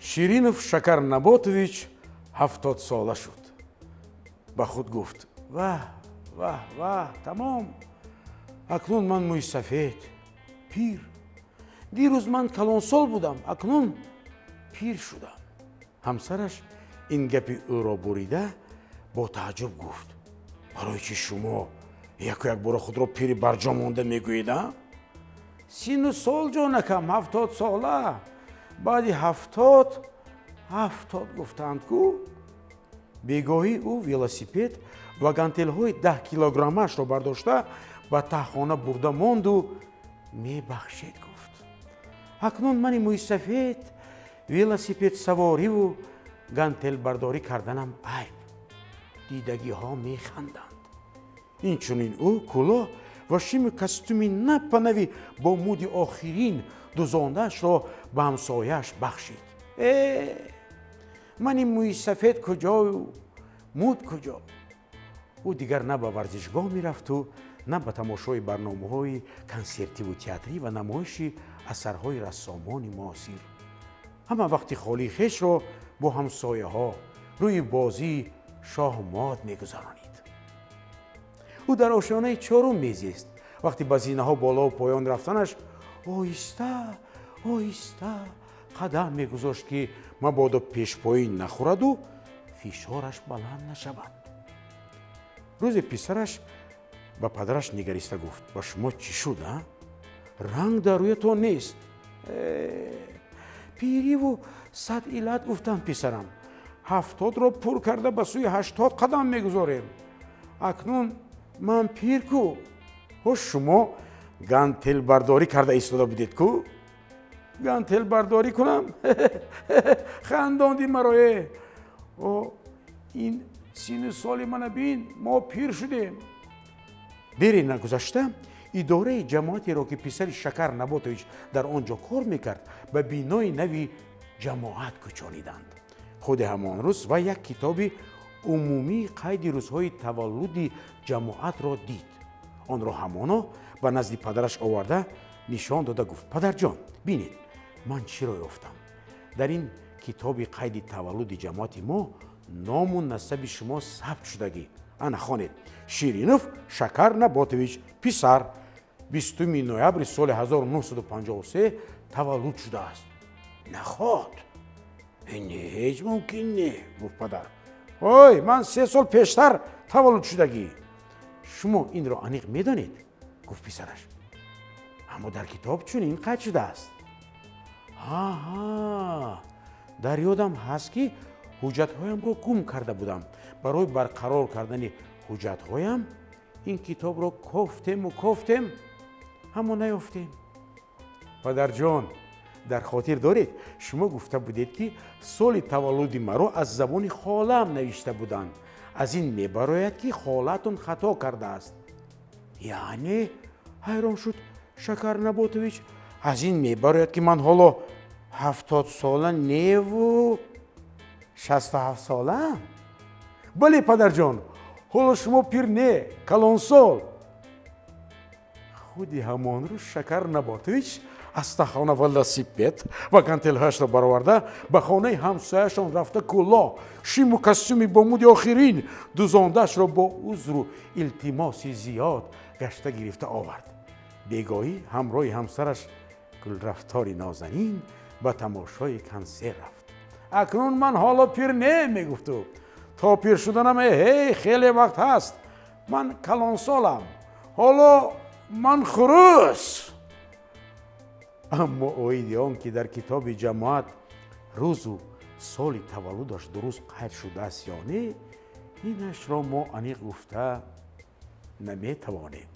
Ширинов Шакар Наботович 70 сола шуд. Ба худ гуфт: ва, тамом. Акнун ман мӯи сафед, пир. Дирӯз ман калонсол будам, акнун пир шудам. ҳамсараш ин гапи ӯро бурида бо тааҷҷуб гуфт: барои чӣ шумо як бора худро пири барҷо монда мегӯед? Сину сол ҷонакам, 70 сола. баъди 70 гуфтанд ку. бегоҳӣ ӯ велосипед ва гантелҳои 10 килограммашро бардошта ба таҳхона бурда монду мебахшед гуфт. акнун мани мӯи сафед велосипед савориву гантелбардорӣ карданам айб. дидагиҳо механданд. инчунин ӯ кӯлоҳ ва шими костюми напанави бо муди охирин дузондаашро ба ҳамсояаш бахшид. мани мӯи сафед куҷою муд куҷо? ӯ дигар на ба варзишгоҳ мерафту на ба тамошои барномаҳои консертиву театрӣ ва намоиши асарҳои рассомони муосир. ҳама вақти холии хешро бо ҳамсояҳо рӯи бозии шоҳмод мегузаронид. ӯ дар ошонаи чорум мезист. вақти ба зинаҳо болову поён рафтанаш оҳиста қадам мегузошт ки мабодо пешпоӣ нахӯраду фишораш баланд нашавад. рӯзе писараш ба падараш нигариста гуфт: ба шумо чӣ шуд? ранг дар рӯятон нест. пириву 100 илат гуфтам писарам. 70-ро пур карда ба сӯи 80 қадам мегузорем. акнун ман пир ку. шумо гантелбардорӣ карда истода будед ку? гантелбардорӣ кунам? хандонди маро. ин сину соли мана бин, мо пир шудем. бере нагузашта идораи ҷамоатеро ки писари Шакар Наботович дар он ҷо кор мекард ба бинои нави ҷамоат кӯчониданд. худи ҳамон рӯз ва як китоби умумии қайди рӯзҳои таваллуди ҷамоатро дид. онро ҳамоно ба назди падараш оварда нишон дода гуфт: падарҷон, бинед, ман чиро ёфтам. дар ин китоби қайди таваллуди ҷамоати мо ному насаби шумо сабт шудагӣ. ана хонед: Ширинов Шакар Наботович, писар, 20 ноябри соли 1953 таваллуд шудааст. нахот. не, ҳеҷ мумкин не, гуфт падар. ман 3 сол пештар таваллуд шудагӣ. шумо инро аниқ медонед? гуфт писараш. аммо дар китоб чунин қайд шудааст. дар ёдам ҳаст ки ҳуҷҷатҳоямро гум карда будам. барои барқарор кардани ҳуҷҷатҳоям ин китобро кофтем, аммо наёфтем. падарҷон, дар хотир доред, шумо гуфта будед ки соли таваллуди маро аз забони холаам навишта буданд. аз ин мебарояд ки холаатон хато кардааст. яъне? ҳайрон шуд Шакар Наботович. аз ин мебарояд ки ман ҳоло 70 сола неву 67 солаам? бале падарҷон, ҳоло шумо пир не, калонсол. худи ҳамон рӯз Шакар Наботович аз таҳхона велосипед ва гантелҳояшро бароварда ба хонаи ҳамсояшон рафта кӯлоҳ, шиму костюми бо муди охирин дузондаашро бо узру илтимоси зиёд гашта гирифта овард. бегоҳӣ ҳамроҳи ҳамсараш Гулрафтори нозанин ба тамошои консерт рафт. акнун ман ҳоло пир не, мегуфту. то пир шуданам хеле вақт ҳаст. ман калонсолам. ҳоло ман хурус. аммо оиди он ки дар китоби ҷамоат рӯзу соли таваллудаш дуруст қайд шудааст ё не, инашро мо аниқ гуфта наметавонем.